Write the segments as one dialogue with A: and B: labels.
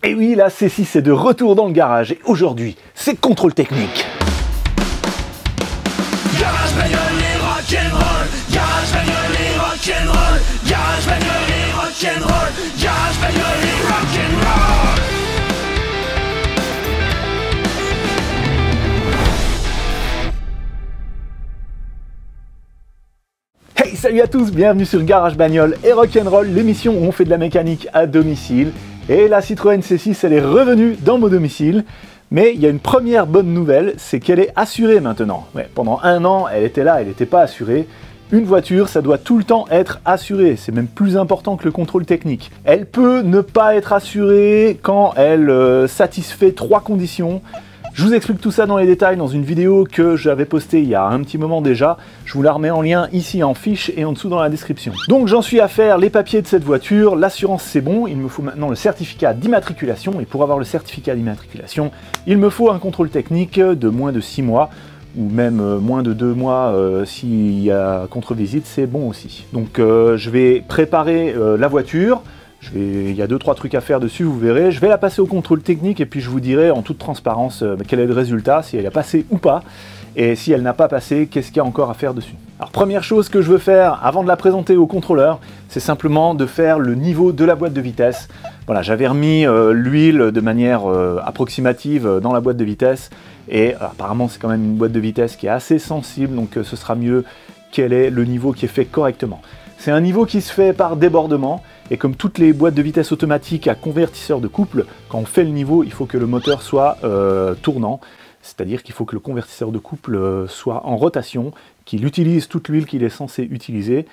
A: Et oui, la C6 est de retour dans le garage et aujourd'hui, c'est contrôle technique.
B: Garage bagnole et rock'n'roll, garage bagnole et rock'n'roll, garage bagnole et rock'n'roll, garage bagnole et rock'n'roll.
A: Hey, salut à tous, bienvenue sur Garage Bagnole et Rock'n'Roll, l'émission où on fait de la mécanique à domicile. Et la Citroën C6, elle est revenue dans mon domicile. Mais il y a une première bonne nouvelle, c'est qu'elle est assurée maintenant. Ouais, pendant un an, elle était là, elle n'était pas assurée. Une voiture, ça doit tout le temps être assuré, c'est même plus important que le contrôle technique. Elle peut ne pas être assurée quand elle satisfait 3 conditions. Je vous explique tout ça dans les détails dans une vidéo que j'avais postée il y a un petit moment déjà. Je vous la remets en lien ici en fiche et en dessous dans la description. Donc j'en suis à faire les papiers de cette voiture, l'assurance c'est bon, il me faut maintenant le certificat d'immatriculation et pour avoir le certificat d'immatriculation, il me faut un contrôle technique de moins de 6 mois ou même moins de 2 mois s'il y a contre-visite, c'est bon aussi. Donc je vais préparer la voiture. Il y a 2-3 trucs à faire dessus, vous verrez. Je vais la passer au contrôle technique et puis je vous dirai en toute transparence quel est le résultat, si elle a passé ou pas. Et si elle n'a pas passé, qu'est-ce qu'il y a encore à faire dessus. Alors première chose que je veux faire avant de la présenter au contrôleur, c'est simplement de faire le niveau de la boîte de vitesse. Voilà, j'avais remis l'huile de manière approximative dans la boîte de vitesse. Et apparemment c'est quand même une boîte de vitesse qui est assez sensible, donc ce sera mieux quel est le niveau qui est fait correctement. C'est un niveau qui se fait par débordement, et comme toutes les boîtes de vitesse automatiques à convertisseur de couple, quand on fait le niveau, il faut que le moteur soit tournant, c'est-à-dire qu'il faut que le convertisseur de couple soit en rotation, qu'il utilise toute l'huile qu'il est censé utiliser,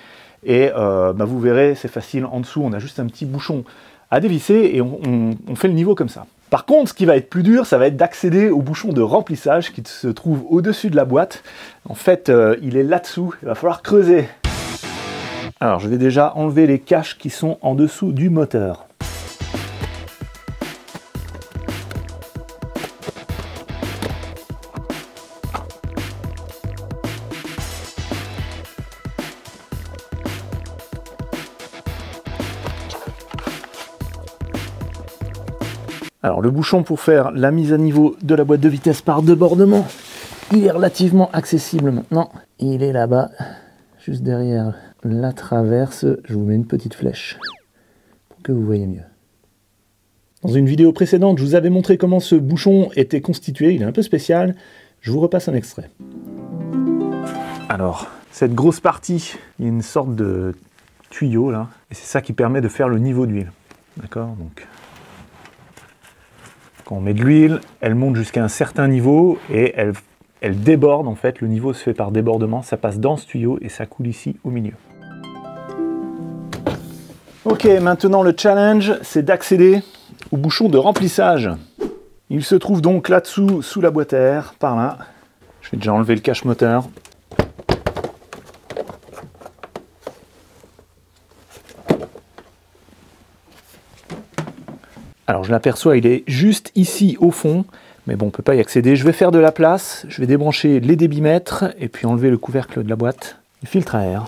A: et vous verrez, c'est facile, en dessous on a juste un petit bouchon à dévisser, et on fait le niveau comme ça. Par contre, ce qui va être plus dur, ça va être d'accéder au bouchon de remplissage qui se trouve au-dessus de la boîte. En fait, il est là-dessous, il va falloir creuser. Alors, je vais déjà enlever les caches qui sont en dessous du moteur. Alors, le bouchon pour faire la mise à niveau de la boîte de vitesse par débordement, il est relativement accessible maintenant. Il est là-bas, juste derrière la traverse. Je vous mets une petite flèche pour que vous voyez mieux. Dans une vidéo précédente, je vous avais montré comment ce bouchon était constitué. Il est un peu spécial. Je vous repasse un extrait. Alors, cette grosse partie, il y a une sorte de tuyau là. Et c'est ça qui permet de faire le niveau d'huile. D'accord ? Donc, quand on met de l'huile, elle monte jusqu'à un certain niveau et elle déborde en fait. Le niveau se fait par débordement. Ça passe dans ce tuyau et ça coule ici au milieu. Ok, maintenant le challenge, c'est d'accéder au bouchon de remplissage. Il se trouve donc là-dessous, sous la boîte à air, par là. Je vais déjà enlever le cache-moteur. Alors je l'aperçois, il est juste ici au fond, mais bon, on ne peut pas y accéder. Je vais faire de la place, je vais débrancher les débitmètres et puis enlever le couvercle de la boîte. Le filtre à air.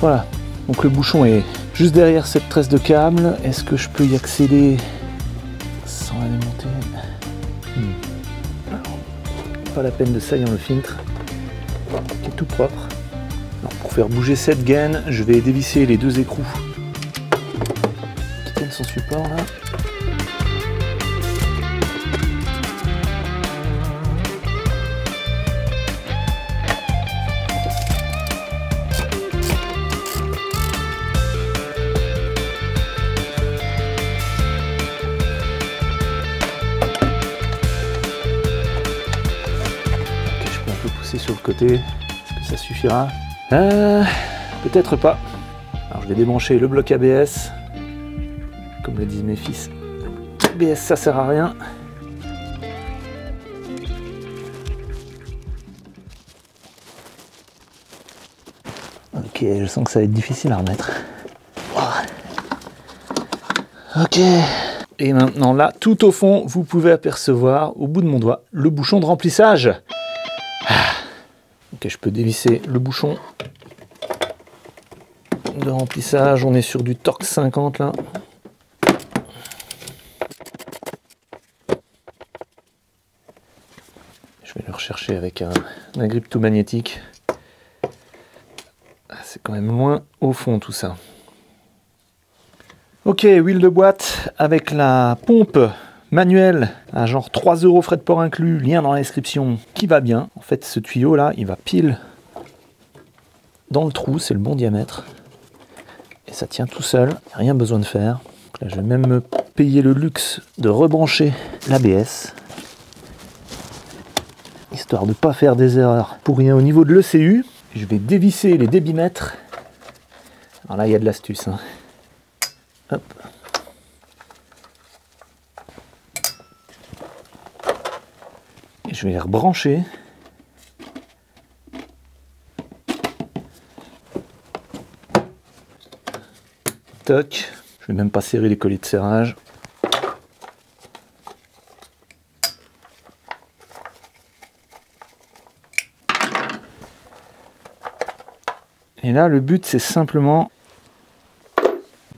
A: Voilà, donc le bouchon est juste derrière cette tresse de câble. Est-ce que je peux y accéder sans la démonter? Pas la peine de salir le filtre, qui est tout propre. Alors, pour faire bouger cette gaine, je vais dévisser les 2 écrous qui tiennent son support là. Sur le côté, est-ce que ça suffira? Peut-être pas. Alors je vais débrancher le bloc ABS. Comme le disent mes fils, ABS ça sert à rien. Ok, je sens que ça va être difficile à remettre. Ok. Et maintenant là, tout au fond, vous pouvez apercevoir au bout de mon doigt le bouchon de remplissage. Ok, je peux dévisser le bouchon de remplissage. On est sur du Torx 50 là. Je vais le rechercher avec un agrippe-tout magnétique. C'est quand même loin au fond tout ça. Ok, huile de boîte avec la pompe manuelle à genre 3 € frais de port inclus, lien dans la description, qui va bien. En fait, ce tuyau là, il va pile dans le trou, c'est le bon diamètre. Et ça tient tout seul, rien besoin de faire. Donc là, je vais même me payer le luxe de rebrancher l'ABS, histoire de ne pas faire des erreurs pour rien au niveau de l'ECU. Je vais dévisser les débitmètres. Alors là, il y a de l'astuce. Hein. Hop. Et je vais les rebrancher. Toc. Je vais même pas serrer les colliers de serrage. Et là, le but, c'est simplement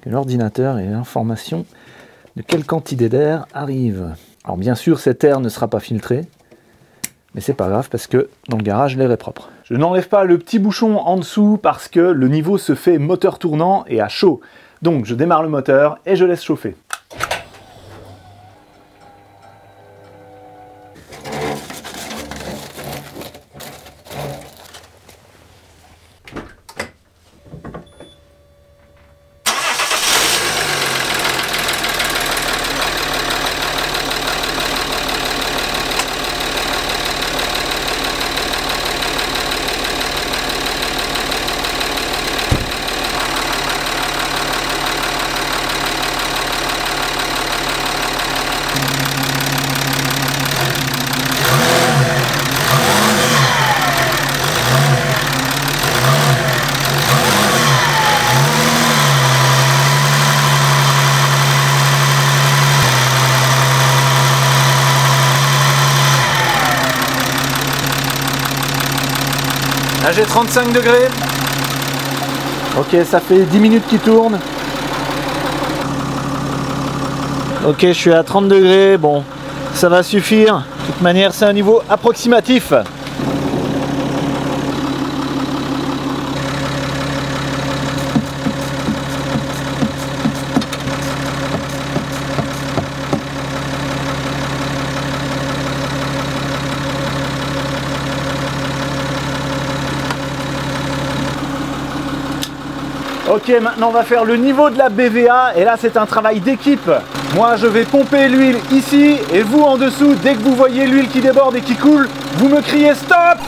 A: que l'ordinateur ait l'information de quelle quantité d'air arrive. Alors bien sûr, cet air ne sera pas filtré, mais c'est pas grave parce que dans le garage, l'air est propre. Je n'enlève pas le petit bouchon en dessous parce que le niveau se fait moteur tournant et à chaud. Donc je démarre le moteur et je laisse chauffer. Là j'ai 35 degrés. Ok, ça fait 10 minutes qu'il tourne. Ok, je suis à 30 degrés. Bon, ça va suffire. De toute manière, c'est un niveau approximatif. Ok, maintenant on va faire le niveau de la BVA et là c'est un travail d'équipe. Moi je vais pomper l'huile ici et vous en dessous, dès que vous voyez l'huile qui déborde et qui coule, vous me criez stop.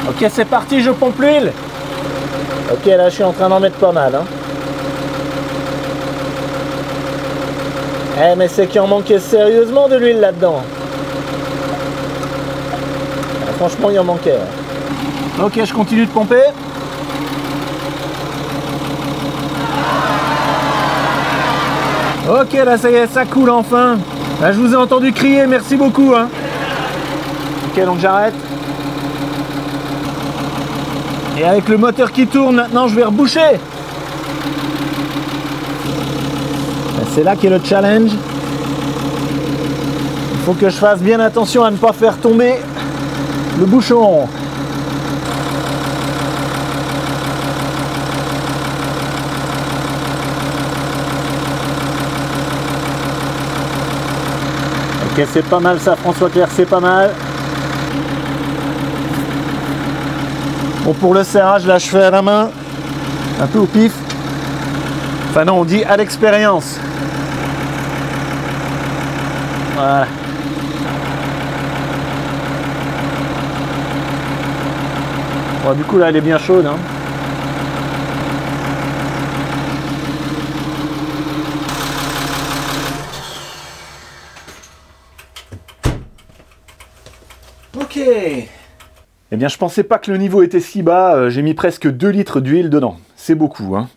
A: Ok, c'est parti, je pompe l'huile. Ok, là je suis en train d'en mettre pas mal. Hein. Eh mais c'est qu'il en manquait sérieusement de l'huile là-dedans. Franchement il en manquait. Hein. Ok, je continue de pomper. Ok, là ça y est, ça coule enfin. Là je vous ai entendu crier, merci beaucoup. Hein. Ok, donc j'arrête. Et avec le moteur qui tourne, maintenant je vais reboucher. C'est là qu'est le challenge. Il faut que je fasse bien attention à ne pas faire tomber le bouchon. Ok, c'est pas mal ça, François Clair, c'est pas mal. Bon, pour le serrage, là, je fais à la main, un peu au pif. Enfin non, on dit à l'expérience. Voilà. Bon, du coup, là, elle est bien chaude. Hein. Eh bien, je pensais pas que le niveau était si bas, j'ai mis presque 2 litres d'huile dedans. C'est beaucoup, hein.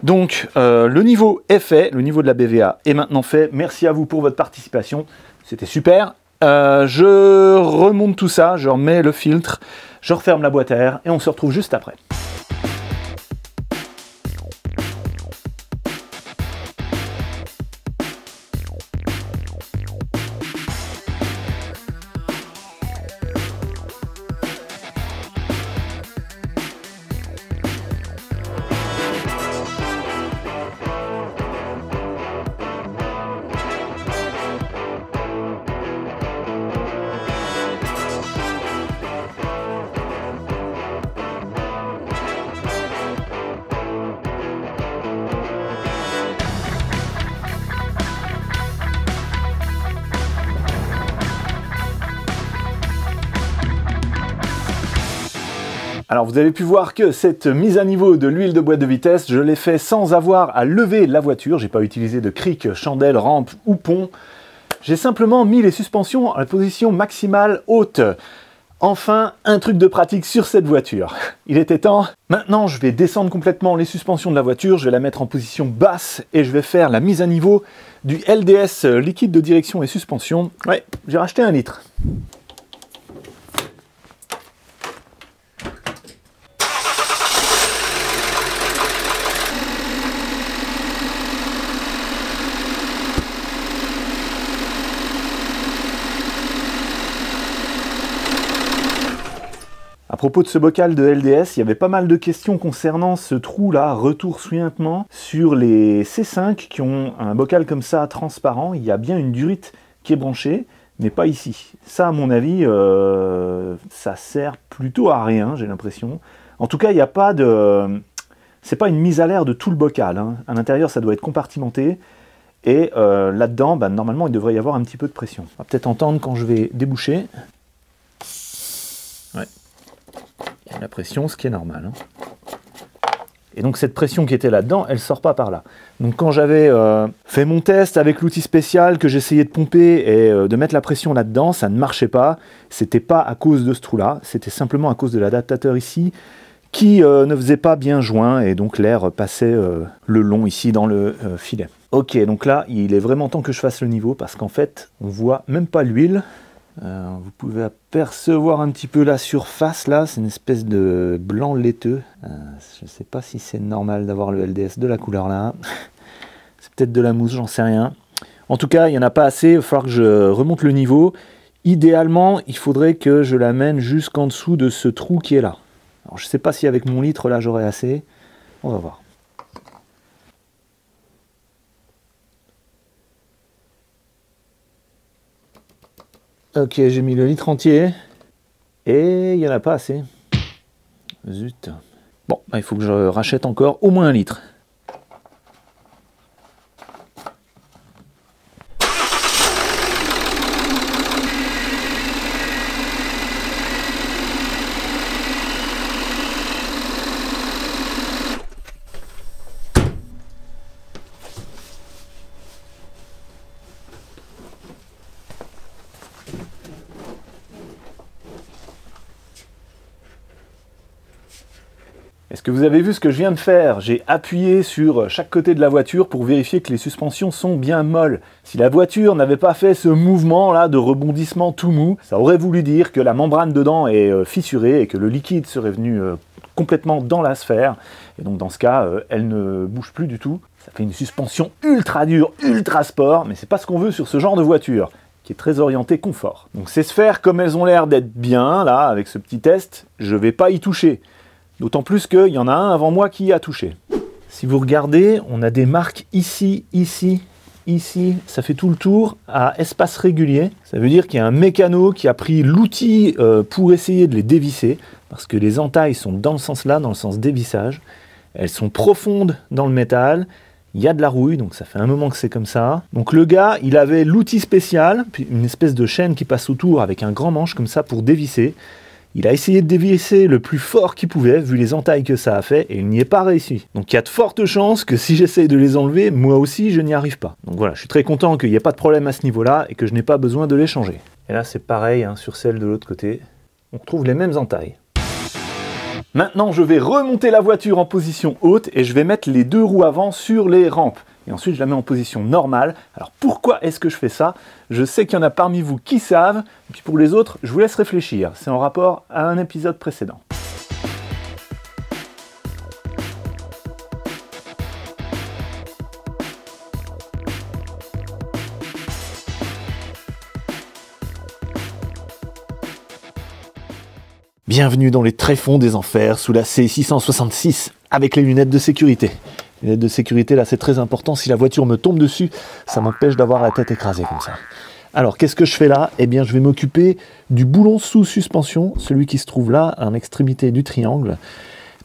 A: Donc, le niveau est fait, le niveau de la BVA est maintenant fait. Merci à vous pour votre participation, c'était super. Je remonte tout ça, je remets le filtre, je referme la boîte à air et on se retrouve juste après. Alors vous avez pu voir que cette mise à niveau de l'huile de boîte de vitesse, je l'ai fait sans avoir à lever la voiture. J'ai pas utilisé de cric, chandelle, rampe ou pont. J'ai simplement mis les suspensions à la position maximale haute. Enfin, un truc de pratique sur cette voiture. Il était temps. Maintenant, je vais descendre complètement les suspensions de la voiture, je vais la mettre en position basse et je vais faire la mise à niveau du LDS, liquide de direction et suspension. Ouais, j'ai racheté 1 litre. À propos de ce bocal de LDS, il y avait pas mal de questions concernant ce trou-là, retour suintement, sur les C5 qui ont un bocal comme ça transparent. Il y a bien une durite qui est branchée, mais pas ici. Ça, à mon avis, ça sert plutôt à rien, j'ai l'impression. En tout cas, il n'y a pas de... C'est pas une mise à l'air de tout le bocal, hein. À l'intérieur, ça doit être compartimenté. Et là-dedans, bah, normalement, il devrait y avoir un petit peu de pression. On va peut-être entendre quand je vais déboucher. Ouais. Il y a la pression, ce qui est normal, hein. Et donc cette pression qui était là-dedans, elle ne sort pas par là. Donc quand j'avais fait mon test avec l'outil spécial, que j'essayais de pomper et de mettre la pression là-dedans, ça ne marchait pas. C'était pas à cause de ce trou-là, c'était simplement à cause de l'adaptateur ici, qui ne faisait pas bien joint, et donc l'air passait le long ici dans le filet. Ok, donc là, il est vraiment temps que je fasse le niveau, parce qu'en fait, on voit même pas l'huile. Vous pouvez apercevoir un petit peu la surface là, c'est une espèce de blanc laiteux. Je ne sais pas si c'est normal d'avoir le LDS de la couleur là. C'est peut-être de la mousse, j'en sais rien. En tout cas, il n'y en a pas assez, il va falloir que je remonte le niveau. Idéalement, il faudrait que je l'amène jusqu'en dessous de ce trou qui est là. Alors, je ne sais pas si avec mon litre là j'aurai assez. On va voir. Ok, j'ai mis le litre entier et il n'y en a pas assez. Zut. Bon, il faut que je rachète encore au moins 1 litre. Est-ce que vous avez vu ce que je viens de faire? J'ai appuyé sur chaque côté de la voiture pour vérifier que les suspensions sont bien molles. Si la voiture n'avait pas fait ce mouvement là de rebondissement tout mou, ça aurait voulu dire que la membrane dedans est fissurée et que le liquide serait venu complètement dans la sphère. Et donc dans ce cas, elle ne bouge plus du tout. Ça fait une suspension ultra dure, ultra sport, mais c'est pas ce qu'on veut sur ce genre de voiture, qui est très orienté confort. Donc ces sphères, comme elles ont l'air d'être bien, là, avec ce petit test, je vais pas y toucher. D'autant plus qu'il y en a un avant moi qui y a touché. Si vous regardez, on a des marques ici, ici, ici. Ça fait tout le tour à espace régulier. Ça veut dire qu'il y a un mécano qui a pris l'outil pour essayer de les dévisser, parce que les entailles sont dans le sens là, dans le sens dévissage. Elles sont profondes dans le métal. Il y a de la rouille, donc ça fait un moment que c'est comme ça. Donc le gars, il avait l'outil spécial, puis une espèce de chaîne qui passe autour avec un grand manche comme ça pour dévisser. Il a essayé de dévisser le plus fort qu'il pouvait, vu les entailles que ça a fait, et il n'y est pas réussi. Donc il y a de fortes chances que si j'essaye de les enlever, moi aussi je n'y arrive pas. Donc voilà, je suis très content qu'il n'y ait pas de problème à ce niveau-là, et que je n'ai pas besoin de les changer. Et là c'est pareil, hein, sur celle de l'autre côté. On retrouve les mêmes entailles. Maintenant, je vais remonter la voiture en position haute et je vais mettre les deux roues avant sur les rampes. Et ensuite, je la mets en position normale. Alors, pourquoi est-ce que je fais ça? Je sais qu'il y en a parmi vous qui savent. Et puis pour les autres, je vous laisse réfléchir. C'est en rapport à un épisode précédent. Bienvenue dans les tréfonds des enfers sous la C666 avec les lunettes de sécurité. Les lunettes de sécurité, là, c'est très important. Si la voiture me tombe dessus, ça m'empêche d'avoir la tête écrasée comme ça. Alors, qu'est-ce que je fais là? Eh bien, je vais m'occuper du boulon sous suspension, celui qui se trouve là, à l'extrémité du triangle.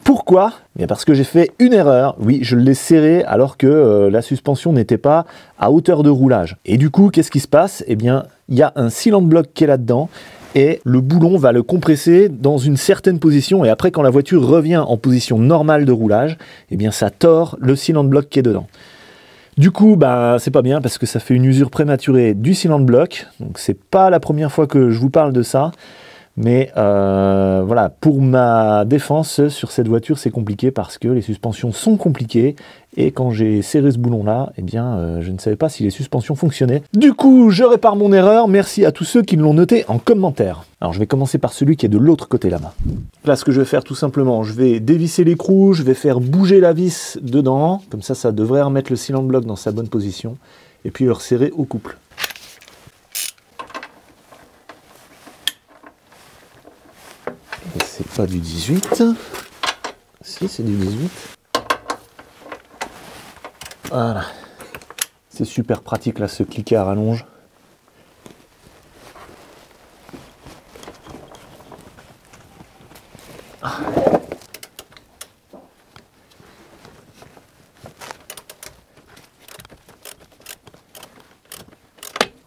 A: Pourquoi? Eh bien, parce que j'ai fait une erreur. Oui, je l'ai serré alors que la suspension n'était pas à hauteur de roulage. Et du coup, qu'est-ce qui se passe? Eh bien, il y a un cylinder block qui est là-dedans. Et le boulon va le compresser dans une certaine position, et après quand la voiture revient en position normale de roulage, eh bien ça tord le cylinder block qui est dedans. Du coup, c'est pas bien parce que ça fait une usure prématurée du cylinder block, donc c'est pas la première fois que je vous parle de ça, mais voilà, pour ma défense sur cette voiture c'est compliqué parce que les suspensions sont compliquées, et quand j'ai serré ce boulon là, eh bien je ne savais pas si les suspensions fonctionnaient. Du coup, je répare mon erreur, merci à tous ceux qui l'ont noté en commentaire. Alors je vais commencer par celui qui est de l'autre côté là-bas. Là, ce que je vais faire tout simplement, je vais dévisser l'écrou, je vais faire bouger la vis dedans, comme ça devrait remettre le cylinder block dans sa bonne position, et puis le resserrer au couple. C'est pas du 18. Si, c'est du 18. Voilà. C'est super pratique là, ce cliquet à rallonge.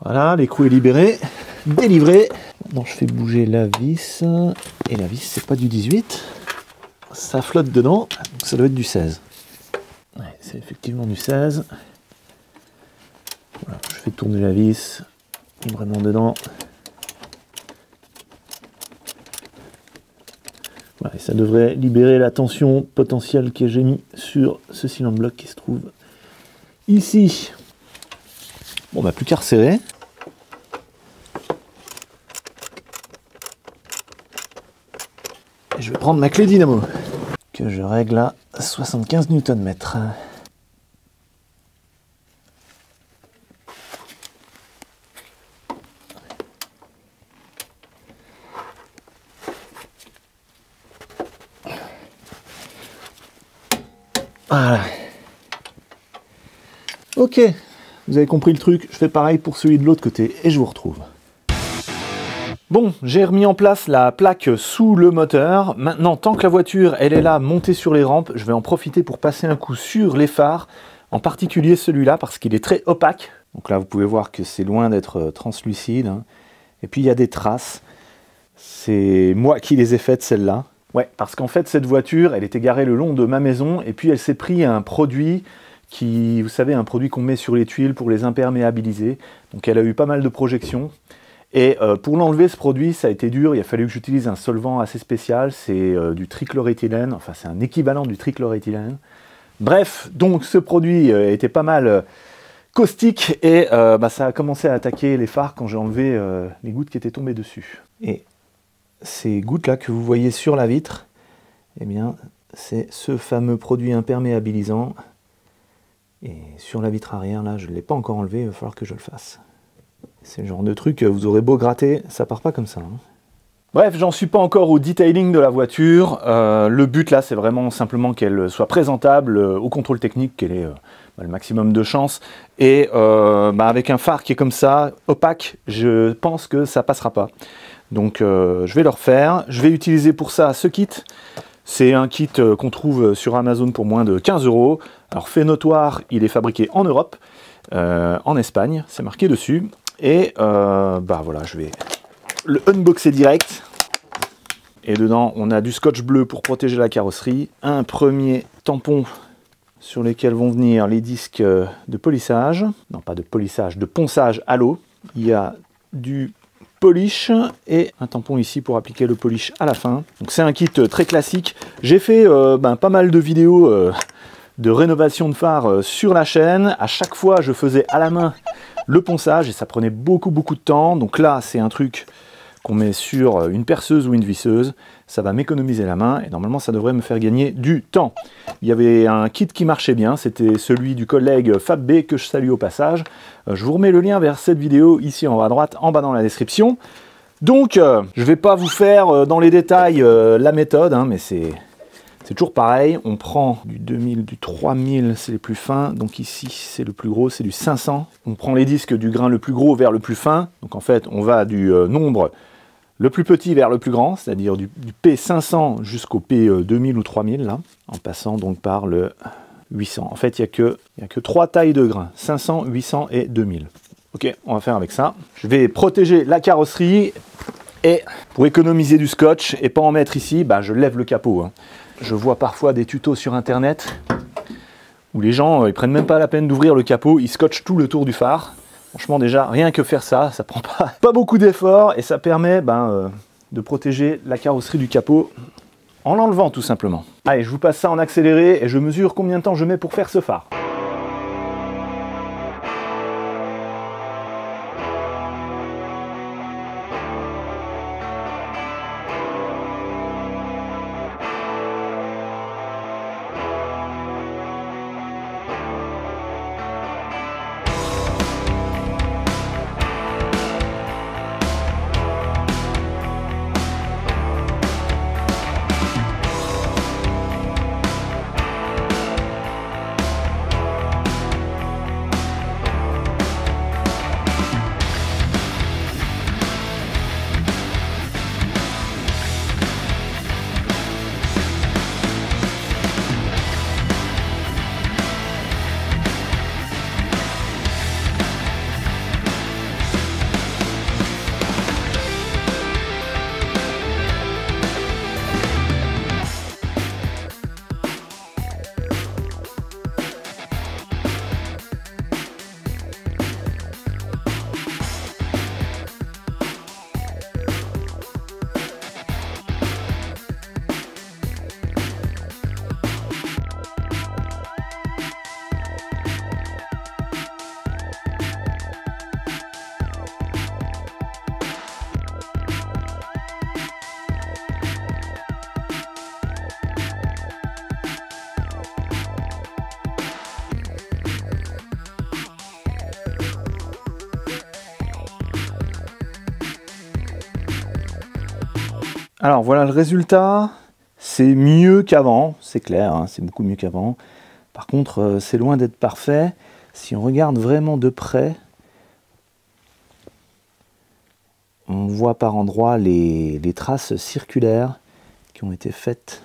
A: Voilà, l'écrou est libéré, délivré. Maintenant, je fais bouger la vis. Et la vis, c'est pas du 18. Ça flotte dedans, donc ça doit être du 16. Ouais, c'est effectivement du 16. Voilà, je fais tourner la vis librement dedans. Voilà, et ça devrait libérer la tension potentielle que j'ai mis sur ce cylinder block qui se trouve ici. Bon, plus qu'à resserrer. Et je vais prendre ma clé dynamo que je règle à 75 Nm. Voilà. Ok, vous avez compris le truc, je fais pareil pour celui de l'autre côté et je vous retrouve. Bon, j'ai remis en place la plaque sous le moteur. Maintenant, tant que la voiture elle est là, montée sur les rampes, je vais en profiter pour passer un coup sur les phares, en particulier celui-là parce qu'il est très opaque. Donc là, vous pouvez voir que c'est loin d'être translucide. Et puis, il y a des traces. C'est moi qui les ai faites, celles-là. Ouais, parce qu'en fait, cette voiture, elle était garée le long de ma maison et puis elle s'est pris un produit qui, vous savez, un produit qu'on met sur les tuiles pour les imperméabiliser. Donc, elle a eu pas mal de projections. Et pour l'enlever, ce produit, ça a été dur. Il a fallu que j'utilise un solvant assez spécial. C'est du trichloréthylène. Enfin, c'est un équivalent du trichloréthylène. Bref, donc ce produit était pas mal caustique. Et ça a commencé à attaquer les phares quand j'ai enlevé les gouttes qui étaient tombées dessus. Et ces gouttes-là que vous voyez sur la vitre, eh bien, c'est ce fameux produit imperméabilisant. Et sur la vitre arrière, là, je ne l'ai pas encore enlevé. Il va falloir que je le fasse. C'est le genre de truc, vous aurez beau gratter, ça part pas comme ça. Bref, j'en suis pas encore au detailing de la voiture. Le but là, c'est vraiment simplement qu'elle soit présentable au contrôle technique, qu'elle ait le maximum de chance. Et avec un phare qui est comme ça, opaque, je pense que ça passera pas. Donc je vais le refaire. Je vais utiliser pour ça ce kit. C'est un kit qu'on trouve sur Amazon pour moins de 15 €. Alors fait notoire, il est fabriqué en Europe, en Espagne, c'est marqué dessus. Et voilà, je vais le unboxer direct. Et dedans, on a du scotch bleu pour protéger la carrosserie. Un premier tampon sur lesquels vont venir les disques de polissage. Non, pas de polissage, de ponçage à l'eau. Il y a du polish et un tampon ici pour appliquer le polish à la fin. Donc c'est un kit très classique. J'ai fait pas mal de vidéos de rénovation de phare sur la chaîne. À chaque fois, je faisais à la main le ponçage et ça prenait beaucoup de temps. Donc là, c'est un truc qu'on met sur une perceuse ou une visseuse. Ça va m'économiser la main et normalement, ça devrait me faire gagner du temps. Il y avait un kit qui marchait bien. C'était celui du collègue FabB que je salue au passage. Je vous remets le lien vers cette vidéo ici en haut à droite, en bas dans la description. Donc, je ne vais pas vous faire dans les détails la méthode, hein, mais c'est toujours pareil. On prend du 2000, du 3000, c'est les plus fins. Donc ici, c'est le plus gros, c'est du 500. On prend les disques du grain le plus gros vers le plus fin. Donc en fait, on va du nombre le plus petit vers le plus grand, c'est-à-dire du P500 jusqu'au P2000 ou 3000, là, en passant donc par le 800. En fait, il n'y a que 3 tailles de grains, 500, 800 et 2000. Ok, on va faire avec ça. Je vais protéger la carrosserie et pour économiser du scotch et pas en mettre ici, je lève le capot. Hein. Je vois parfois des tutos sur internet où les gens ils prennent même pas la peine d'ouvrir le capot, ils scotchent tout le tour du phare. Franchement déjà, rien que faire ça, ça prend pas beaucoup d'efforts et ça permet de protéger la carrosserie du capot en l'enlevant tout simplement. Allez, je vous passe ça en accéléré et je mesure combien de temps je mets pour faire ce phare. Alors voilà le résultat, c'est mieux qu'avant, c'est clair, hein, c'est beaucoup mieux qu'avant. Par contre, c'est loin d'être parfait. Si on regarde vraiment de près, on voit par endroits les traces circulaires qui ont été faites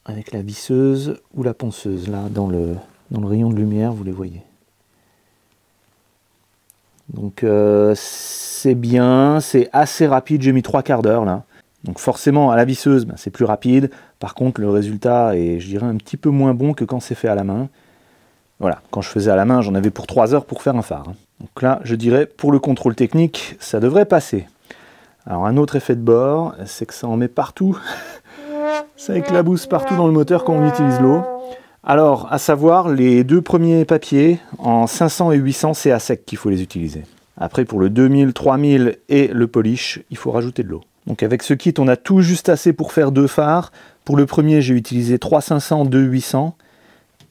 A: avec la visseuse ou la ponceuse. Là, dans le rayon de lumière, vous les voyez. Donc c'est bien, c'est assez rapide, j'ai mis 3 quarts d'heure là. Donc forcément à la visseuse c'est plus rapide, par contre le résultat est je dirais un petit peu moins bon que quand c'est fait à la main. Voilà, quand je faisais à la main j'en avais pour 3 heures pour faire un phare. Donc là je dirais pour le contrôle technique ça devrait passer. Alors un autre effet de bord, c'est que ça en met partout, ça éclabousse partout dans le moteur quand on utilise l'eau. Alors, à savoir, les 2 premiers papiers, en 500 et 800, c'est à sec qu'il faut les utiliser. Après, pour le 2000, 3000 et le polish, il faut rajouter de l'eau. Donc avec ce kit, on a tout juste assez pour faire 2 phares. Pour le premier, j'ai utilisé 3 500, 2 800,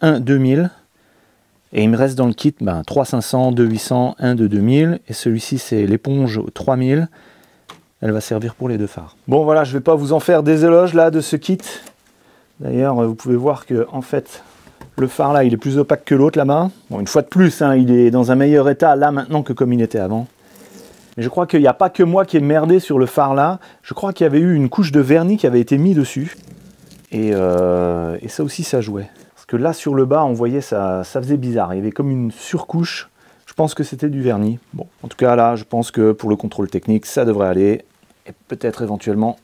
A: 1 2000. Et il me reste dans le kit 3 500, 2 800, 1 de 2000. Et celui-ci, c'est l'éponge 3000. Elle va servir pour les 2 phares. Bon, voilà, je ne vais pas vous en faire des éloges là de ce kit. D'ailleurs, vous pouvez voir que en fait, le phare là, il est plus opaque que l'autre là-bas. Bon, une fois de plus, hein, il est dans un meilleur état là maintenant que comme il était avant. Mais je crois qu'il n'y a pas que moi qui ai merdé sur le phare là. Je crois qu'il y avait eu une couche de vernis qui avait été mise dessus. Et ça aussi, ça jouait. Parce que là, sur le bas, on voyait ça faisait bizarre. Il y avait comme une surcouche. Je pense que c'était du vernis. Bon, en tout cas là, je pense que pour le contrôle technique, ça devrait aller. Et peut-être éventuellement,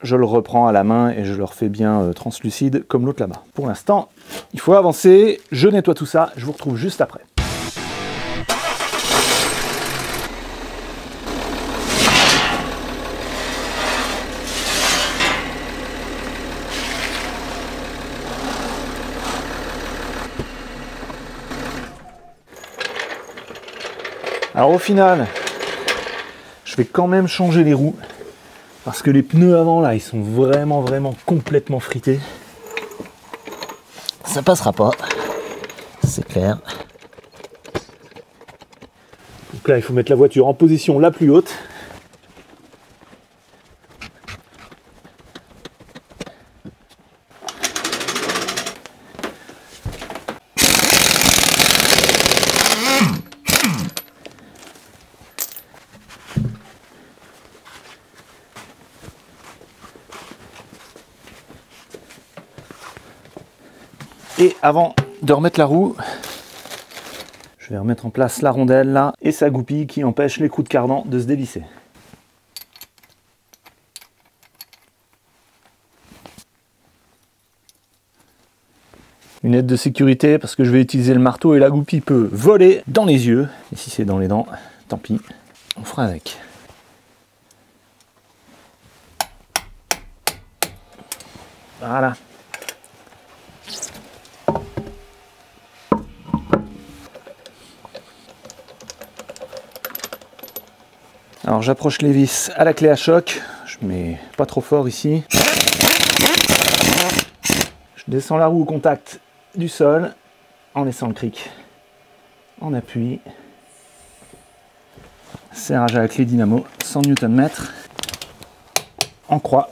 A: je le reprends à la main et je le refais bien translucide comme l'autre là-bas. Pour l'instant, il faut avancer. Je nettoie tout ça. Je vous retrouve juste après. Alors au final, je vais quand même changer les roues. Parce que les pneus avant là, ils sont vraiment complètement frités. Ça passera pas. C'est clair. Donc là, il faut mettre la voiture en position la plus haute. Et avant de remettre la roue, je vais remettre en place la rondelle là et sa goupille qui empêche l'écrou de cardan de se dévisser. Une aide de sécurité parce que je vais utiliser le marteau et la goupille peut voler dans les yeux. Et si c'est dans les dents, tant pis, on fera avec. Voilà. Alors j'approche les vis à la clé à choc, je mets pas trop fort ici. Je descends la roue au contact du sol en laissant le cric en appui. Serrage à la clé dynamo 100 Nm en croix.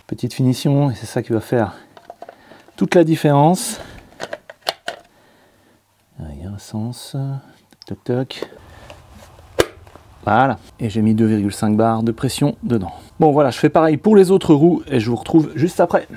A: Petite finition et c'est ça qui va faire toute la différence. Il y a un sens, toc toc. Voilà, et j'ai mis 2,5 bars de pression dedans. Bon voilà, je fais pareil pour les autres roues et je vous retrouve juste après.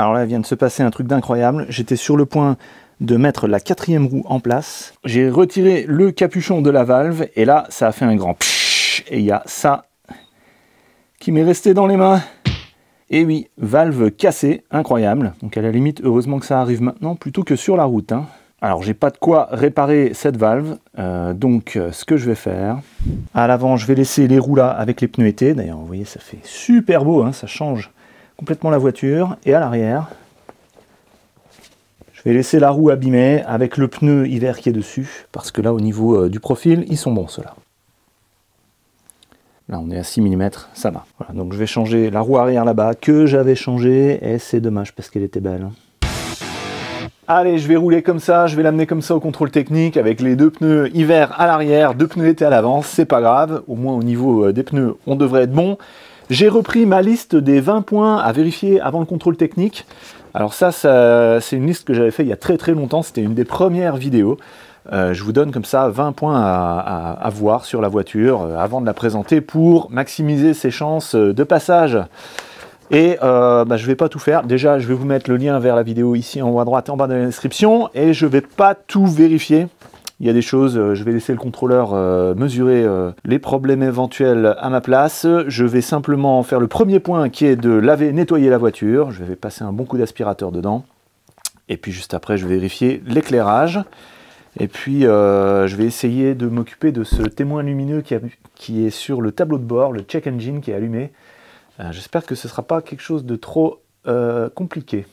A: Alors là, il vient de se passer un truc d'incroyable. J'étais sur le point de mettre la 4e roue en place. J'ai retiré le capuchon de la valve et là, ça a fait un grand pshhh. Et il y a ça qui m'est resté dans les mains. Et oui, valve cassée, incroyable. Donc à la limite, heureusement que ça arrive maintenant plutôt que sur la route. Hein. Alors j'ai pas de quoi réparer cette valve, donc ce que je vais faire, à l'avant je vais laisser les roues là avec les pneus été. D'ailleurs vous voyez ça fait super beau, hein, ça change complètement la voiture. Et à l'arrière, je vais laisser la roue abîmée avec le pneu hiver qui est dessus, parce que là au niveau du profil, ils sont bons ceux-là. Là on est à 6 mm, ça va. Voilà, donc je vais changer la roue arrière là-bas, que j'avais changé, et c'est dommage parce qu'elle était belle. Allez, je vais rouler comme ça, je vais l'amener comme ça au contrôle technique, avec les 2 pneus hiver à l'arrière, 2 pneus été à l'avant, c'est pas grave, au moins au niveau des pneus, on devrait être bon. J'ai repris ma liste des 20 points à vérifier avant le contrôle technique. Alors ça c'est une liste que j'avais fait il y a très longtemps, c'était une des premières vidéos. Je vous donne comme ça 20 points à voir sur la voiture avant de la présenter pour maximiser ses chances de passage. Et je ne vais pas tout faire. Déjà, je vais vous mettre le lien vers la vidéo ici en haut à droite et en bas de la description. Et je ne vais pas tout vérifier. Il y a des choses, je vais laisser le contrôleur mesurer les problèmes éventuels à ma place. Je vais simplement faire le premier point qui est de laver, nettoyer la voiture. Je vais passer un bon coup d'aspirateur dedans. Et puis juste après, je vais vérifier l'éclairage. Et puis, je vais essayer de m'occuper de ce témoin lumineux qui est sur le tableau de bord, le check engine qui est allumé. J'espère que ce ne sera pas quelque chose de trop compliqué.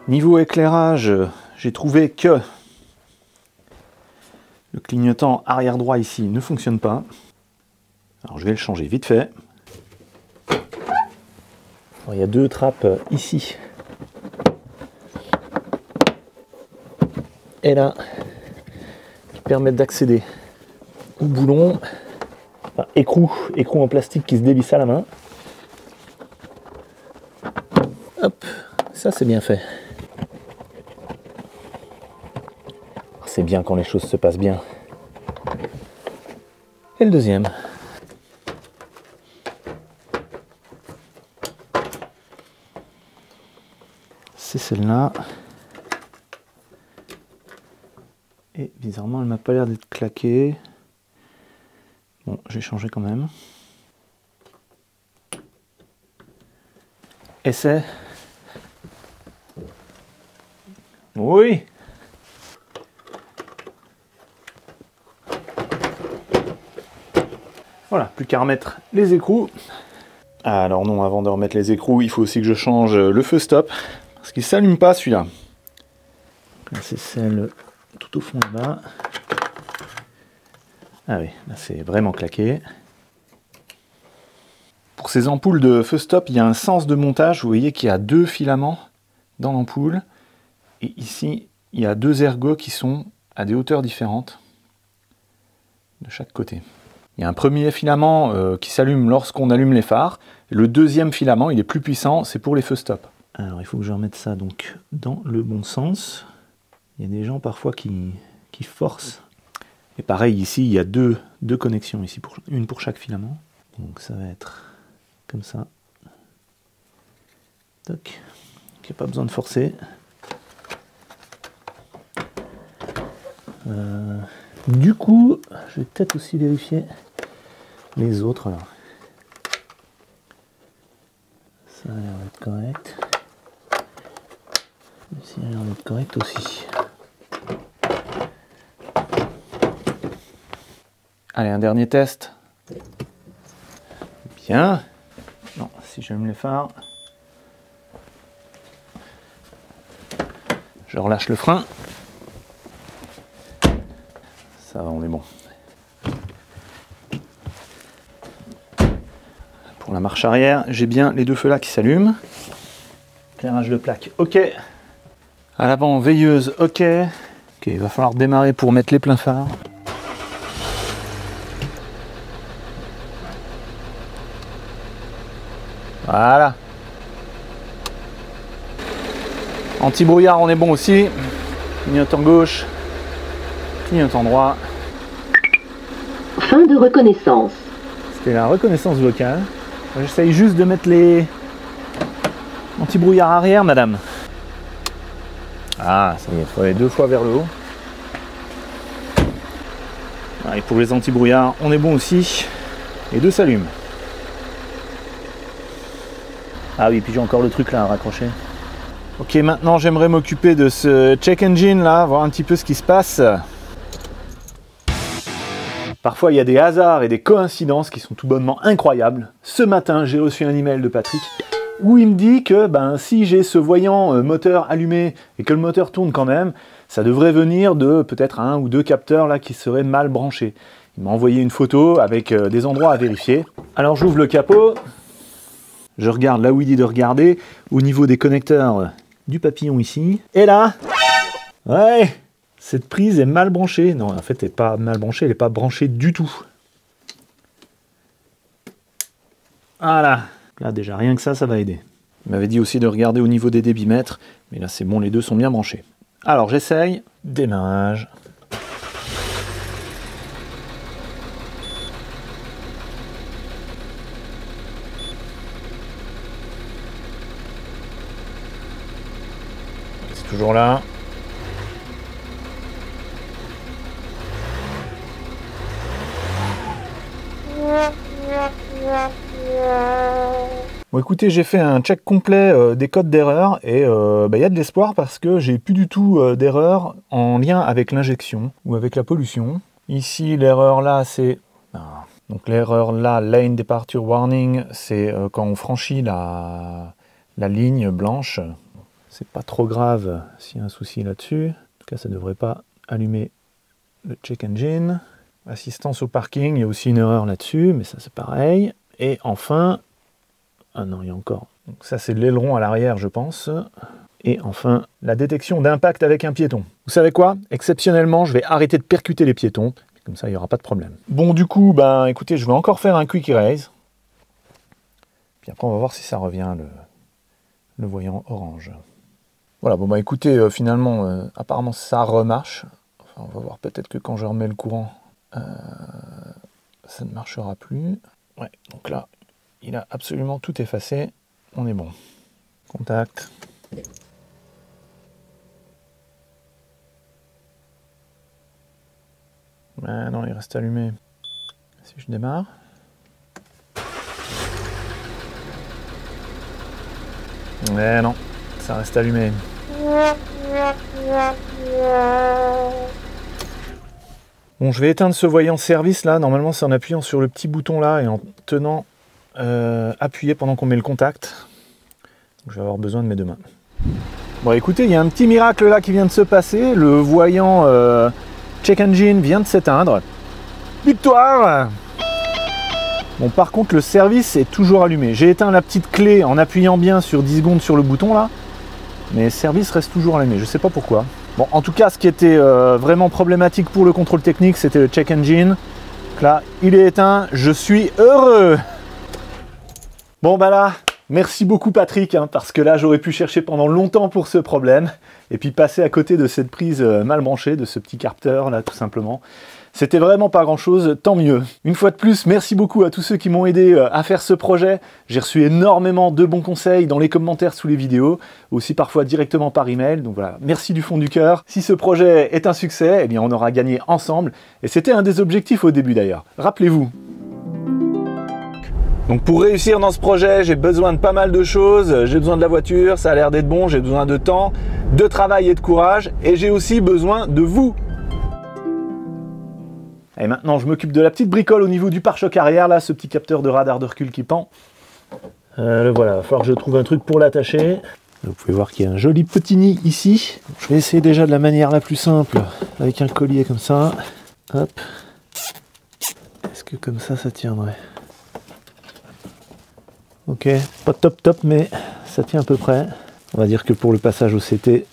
A: Niveau éclairage, j'ai trouvé que le clignotant arrière droit ici ne fonctionne pas. Alors je vais le changer vite fait. Alors, il y a deux trappes ici et là qui permettent d'accéder au boulon. Enfin, écrou en plastique qui se dévisse à la main. Hop, ça c'est bien fait. C'est bien quand les choses se passent bien. Et le deuxième. C'est celle-là. Et bizarrement, elle m'a pas l'air d'être claquée. Bon, j'ai changé quand même. Essai. Oui. Voilà, plus qu'à remettre les écrous. Alors non, avant de remettre les écrous, il faut aussi que je change le feu stop. Parce qu'il ne s'allume pas celui-là. C'est celle tout au fond là-bas. Ah oui, là c'est vraiment claqué. Pour ces ampoules de feu stop, il y a un sens de montage. Vous voyez qu'il y a deux filaments dans l'ampoule. Et ici, il y a deux ergots qui sont à des hauteurs différentes de chaque côté. Il y a un premier filament qui s'allume lorsqu'on allume les phares. Le deuxième filament, il est plus puissant, c'est pour les feux stop. Alors il faut que je remette ça donc dans le bon sens. Il y a des gens parfois qui forcent. Et pareil ici, il y a deux connexions ici, une pour chaque filament. Donc ça va être comme ça. Toc. Il n'y a pas besoin de forcer. Du coup, je vais peut-être aussi vérifier les autres. Alors. Ça a l'air d'être correct. Ici, a l'air d'être correct aussi. Allez, un dernier test. Bien. Non, si j'allume les phares. Je relâche le frein. Ça va, on est bon. Pour la marche arrière, j'ai bien les deux feux là qui s'allument. Éclairage de plaque, ok. À l'avant, veilleuse, ok. Ok, il va falloir démarrer pour mettre les pleins phares. Voilà. Anti-brouillard, on est bon aussi. Clignotant gauche, clignotant droit.
C: Fin de reconnaissance.
A: C'était la reconnaissance vocale. J'essaye juste de mettre les anti-brouillard arrière, madame. Ah, ça y est, il faut aller deux fois vers le haut. Ah, et pour les anti-brouillards, on est bon aussi. Les deux s'allument. Ah oui, puis j'ai encore le truc là à raccrocher. Ok, maintenant j'aimerais m'occuper de ce check engine là, voir un petit peu ce qui se passe. Parfois il y a des hasards et des coïncidences qui sont tout bonnement incroyables. Ce matin, j'ai reçu un email de Patrick où il me dit que si j'ai ce voyant moteur allumé et que le moteur tourne quand même, ça devrait venir de peut-être un ou deux capteurs là qui seraient mal branchés. Il m'a envoyé une photo avec des endroits à vérifier. Alors j'ouvre le capot, je regarde là où il dit de regarder, au niveau des connecteurs du papillon ici. Et là, ouais, cette prise est mal branchée. Non, en fait, elle n'est pas mal branchée, elle n'est pas branchée du tout. Voilà. Là, déjà, rien que ça va aider. Il m'avait dit aussi de regarder au niveau des débitmètres, mais là, c'est bon, les deux sont bien branchés. Alors, j'essaye. Démarrage. C'est toujours là. Bon écoutez, j'ai fait un check complet des codes d'erreur et y a de l'espoir parce que j'ai plus du tout d'erreur en lien avec l'injection ou avec la pollution. Ici l'erreur là c'est... Donc l'erreur là, lane departure warning, c'est quand on franchit la ligne blanche. C'est pas trop grave s'il y a un souci là-dessus. En tout cas ça devrait pas allumer le check engine. Assistance au parking, il y a aussi une erreur là-dessus, mais ça c'est pareil. Et enfin... Ah non, il y a encore Donc ça c'est l'aileron à l'arrière je pense. Et enfin, la détection d'impact avec un piéton. Vous savez quoi? Exceptionnellement, je vais arrêter de percuter les piétons. Comme ça, il n'y aura pas de problème. Bon, du coup, ben, écoutez, je vais encore faire un quick erase. Puis après, on va voir si ça revient, le voyant orange. Voilà, bon, bah écoutez, finalement, apparemment, ça remarche. Enfin, on va voir peut-être que quand je remets le courant, ça ne marchera plus. Ouais, donc là, il a absolument tout effacé. On est bon. Contact. Ah non, il reste allumé. Si je démarre. Mais non, ça reste allumé. Bon, je vais éteindre ce voyant service là. Normalement, c'est en appuyant sur le petit bouton là et en tenant appuyé pendant qu'on met le contact. Donc, je vais avoir besoin de mes deux mains. Bon, écoutez, il y a un petit miracle là qui vient de se passer. Le voyant check engine vient de s'éteindre. Victoire! Bon, par contre, le service est toujours allumé. J'ai éteint la petite clé en appuyant bien sur 10 secondes sur le bouton là. Mais le service reste toujours allumé. Je ne sais pas pourquoi. Bon, en tout cas, ce qui était vraiment problématique pour le contrôle technique, c'était le check engine. Donc là, il est éteint. Je suis heureux. Bon, bah là, merci beaucoup Patrick, hein, parce que là, j'aurais pu chercher pendant longtemps pour ce problème. Et puis passer à côté de cette prise mal branchée, de ce petit capteur là, tout simplement. C'était vraiment pas grand chose, tant mieux. Une fois de plus, merci beaucoup à tous ceux qui m'ont aidé à faire ce projet. J'ai reçu énormément de bons conseils dans les commentaires sous les vidéos, aussi parfois directement par email. Donc voilà, merci du fond du cœur. Si ce projet est un succès, eh bien on aura gagné ensemble. Et c'était un des objectifs au début d'ailleurs. Rappelez-vous. Donc pour réussir dans ce projet, j'ai besoin de pas mal de choses. J'ai besoin de la voiture, ça a l'air d'être bon. J'ai besoin de temps, de travail et de courage. Et j'ai aussi besoin de vous. Et maintenant, je m'occupe de la petite bricole au niveau du pare-choc arrière, là, ce petit capteur de radar de recul qui pend. Le voilà, il va falloir que je trouve un truc pour l'attacher. Vous pouvez voir qu'il y a un joli petit nid ici. Je vais essayer déjà de la manière la plus simple, avec un collier comme ça. Hop. Est-ce que comme ça tiendrait? Ok, pas top, mais ça tient à peu près. On va dire que pour le passage au CT,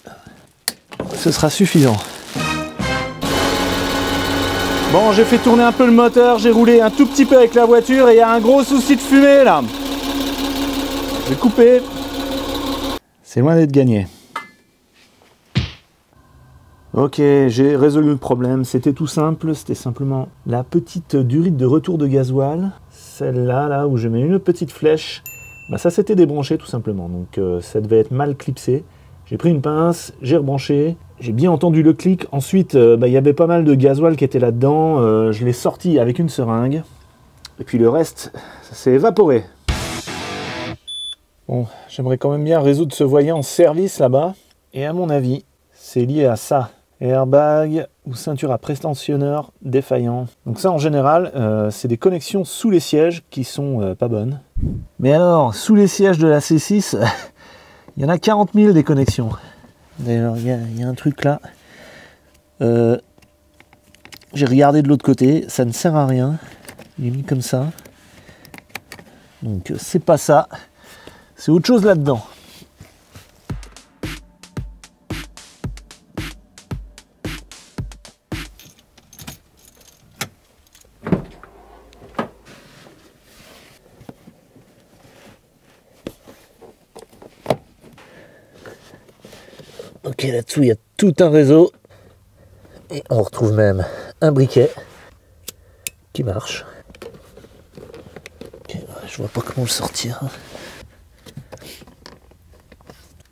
A: ce sera suffisant. Bon, j'ai fait tourner un peu le moteur, j'ai roulé un tout petit peu avec la voiture et il y a un gros souci de fumée là. Je vais couper. C'est loin d'être gagné. Ok, j'ai résolu le problème. C'était tout simple, c'était simplement la petite durite de retour de gasoil. Celle-là, là où je mets une petite flèche, bah ça s'était débranché tout simplement. Donc ça devait être mal clipsé. J'ai pris une pince, j'ai rebranché. J'ai bien entendu le clic. Ensuite, il y avait pas mal de gasoil qui était là-dedans. Je l'ai sorti avec une seringue. Et puis le reste, ça s'est évaporé. Bon, j'aimerais quand même bien résoudre ce voyant service là-bas. Et à mon avis, c'est lié à ça. Airbag ou ceinture à prétensionneur défaillant. Donc ça, en général, c'est des connexions sous les sièges qui sont pas bonnes. Mais alors, sous les sièges de la C6, il y en a 40 000 des connexions. D'ailleurs, il y a un truc là. J'ai regardé de l'autre côté, ça ne sert à rien. Il est mis comme ça. Donc c'est pas ça. C'est autre chose là-dedans. Ok, là-dessous, il y a tout un réseau. Et on retrouve même un briquet qui marche. Okay, je vois pas comment le sortir.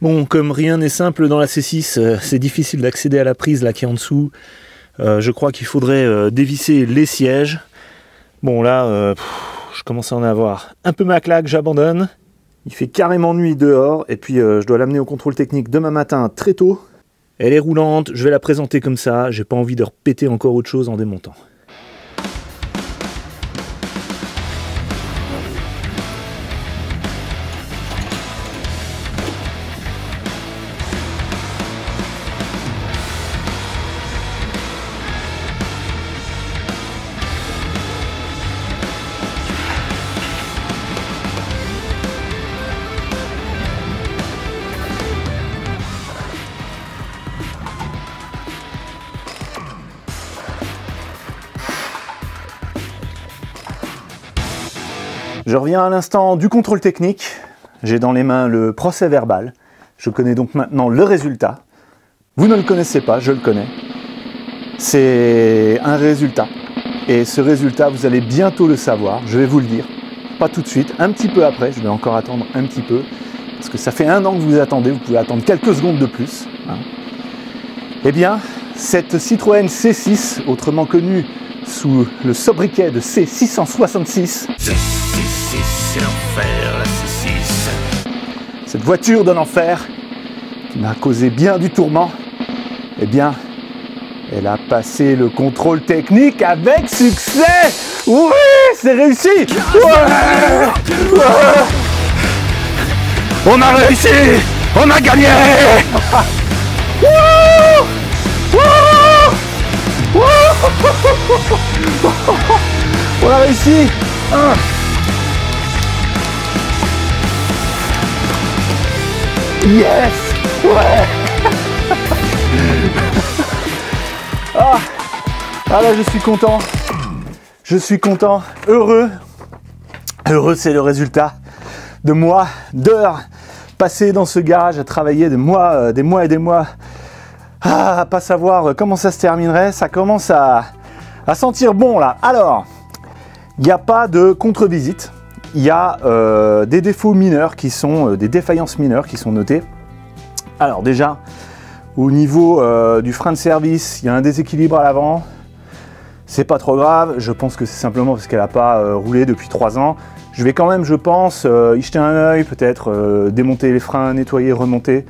A: Bon, comme rien n'est simple dans la C6, c'est difficile d'accéder à la prise là qui est en dessous. Je crois qu'il faudrait dévisser les sièges. Bon là, je commence à en avoir un peu ma claque, j'abandonne. Il fait carrément nuit dehors et puis je dois l'amener au contrôle technique demain matin très tôt. Elle est roulante, je vais la présenter comme ça, j'ai pas envie de repéter encore autre chose en démontant. Je reviens à l'instant du contrôle technique. J'ai dans les mains le procès verbal. Je connais donc maintenant le résultat. Vous ne le connaissez pas, je le connais. C'est un résultat. Et ce résultat, vous allez bientôt le savoir, je vais vous le dire. Pas tout de suite, un petit peu après, je vais encore attendre un petit peu. Parce que ça fait 1 an que vous attendez, vous pouvez attendre quelques secondes de plus. Hein. Eh bien, cette Citroën C6, autrement connue sous le sobriquet de C666.
B: C6, c'est l'enfer, la C6.
A: Cette voiture de l'enfer, qui m'a causé bien du tourment, eh bien, elle a passé le contrôle technique avec succès. Oui, c'est réussi. Ouais, ouais. On a réussi. On a gagné. On a réussi. Yes. Ouais. Ah là, je suis content. Je suis content. Heureux. Heureux, c'est le résultat de mois, d'heures passées dans ce garage à travailler, des mois et des mois à pas savoir comment ça se terminerait. Ça commence à sentir bon là. Alors, il n'y a pas de contre-visite. Il y a des défauts mineurs qui sont des défaillances mineures qui sont notées. Alors déjà, au niveau du frein de service, il y a un déséquilibre à l'avant. C'est pas trop grave, je pense que c'est simplement parce qu'elle n'a pas roulé depuis 3 ans. Je vais quand même, je pense, y jeter un œil, peut-être démonter les freins, nettoyer, remonter.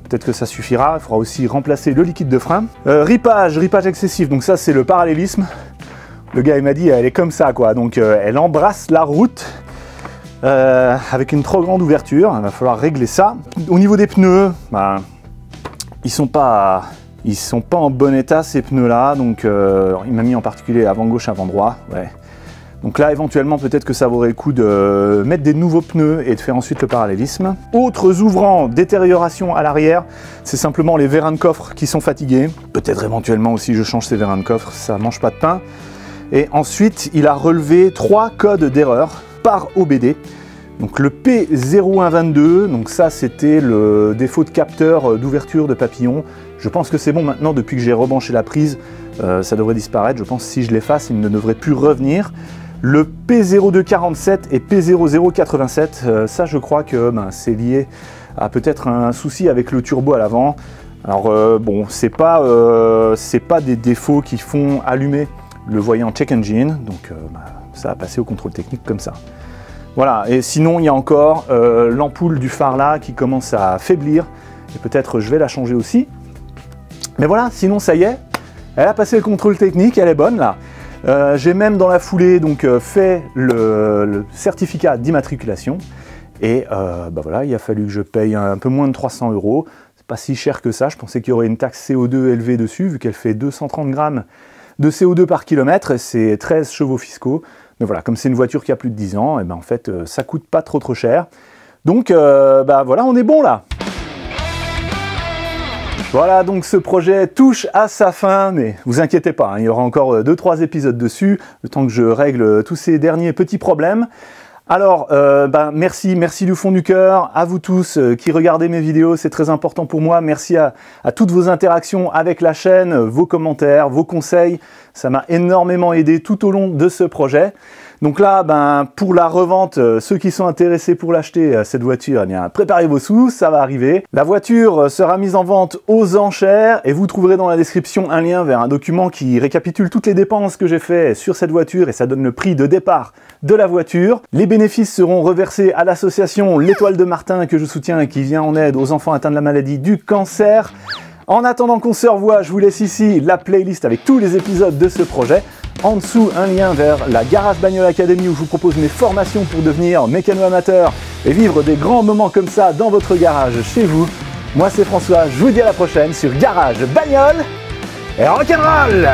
A: Peut-être que ça suffira. Il faudra aussi remplacer le liquide de frein. Ripage excessif, donc ça c'est le parallélisme. Le gars il m'a dit elle est comme ça quoi, donc elle embrasse la route avec une trop grande ouverture. Il va falloir régler ça. Au niveau des pneus, bah, ils sont pas en bon état ces pneus là, donc il m'a mis en particulier avant gauche, avant droit, ouais. Donc là éventuellement peut-être que ça vaudrait le coup de mettre des nouveaux pneus et de faire ensuite le parallélisme. Autres ouvrants, détérioration à l'arrière, c'est simplement les vérins de coffre qui sont fatigués. Peut-être éventuellement aussi je change ces vérins de coffre, ça mange pas de pain. Et ensuite il a relevé 3 codes d'erreur par OBD. Donc le P0122, donc ça c'était le défaut de capteur d'ouverture de papillon. Je pense que c'est bon maintenant, depuis que j'ai rebranché la prise, ça devrait disparaître. Je pense que si je l'efface, il ne devrait plus revenir. Le P0247 et P0087, ça je crois que c'est lié à peut-être un souci avec le turbo à l'avant. Alors bon, c'est pas des défauts qui font allumer le voyant check engine, donc ça va passer au contrôle technique comme ça. Voilà, et sinon il y a encore l'ampoule du phare là qui commence à faiblir, et peut-être je vais la changer aussi. Mais voilà, sinon ça y est, elle a passé le contrôle technique, elle est bonne là. J'ai même dans la foulée donc fait le certificat d'immatriculation, et bah voilà, il a fallu que je paye un peu moins de 300 €. C'est pas si cher que ça, je pensais qu'il y aurait une taxe CO2 élevée dessus, vu qu'elle fait 230 grammes de CO2 par kilomètre, et c'est 13 chevaux fiscaux. Mais voilà, comme c'est une voiture qui a plus de 10 ans, et ben en fait ça coûte pas trop cher. Donc bah voilà, on est bon là. Voilà, donc ce projet touche à sa fin, mais vous inquiétez pas, hein, il y aura encore 2-3 épisodes dessus, le temps que je règle tous ces derniers petits problèmes. Alors, merci du fond du cœur, à vous tous qui regardez mes vidéos, c'est très important pour moi. Merci à toutes vos interactions avec la chaîne, vos commentaires, vos conseils, ça m'a énormément aidé tout au long de ce projet. Donc là, pour la revente, ceux qui sont intéressés pour l'acheter, cette voiture, eh bien, préparez vos sous, ça va arriver. La voiture sera mise en vente aux enchères et vous trouverez dans la description un lien vers un document qui récapitule toutes les dépenses que j'ai fait sur cette voiture et ça donne le prix de départ de la voiture. Les bénéfices seront reversés à l'association L'Étoile de Martin que je soutiens et qui vient en aide aux enfants atteints de la maladie du cancer. En attendant qu'on se revoie, je vous laisse ici la playlist avec tous les épisodes de ce projet. En dessous, un lien vers la Garage Bagnole Academy où je vous propose mes formations pour devenir mécano-amateur et vivre des grands moments comme ça dans votre garage chez vous. Moi c'est François, je vous dis à la prochaine sur Garage Bagnole et rock'n'roll!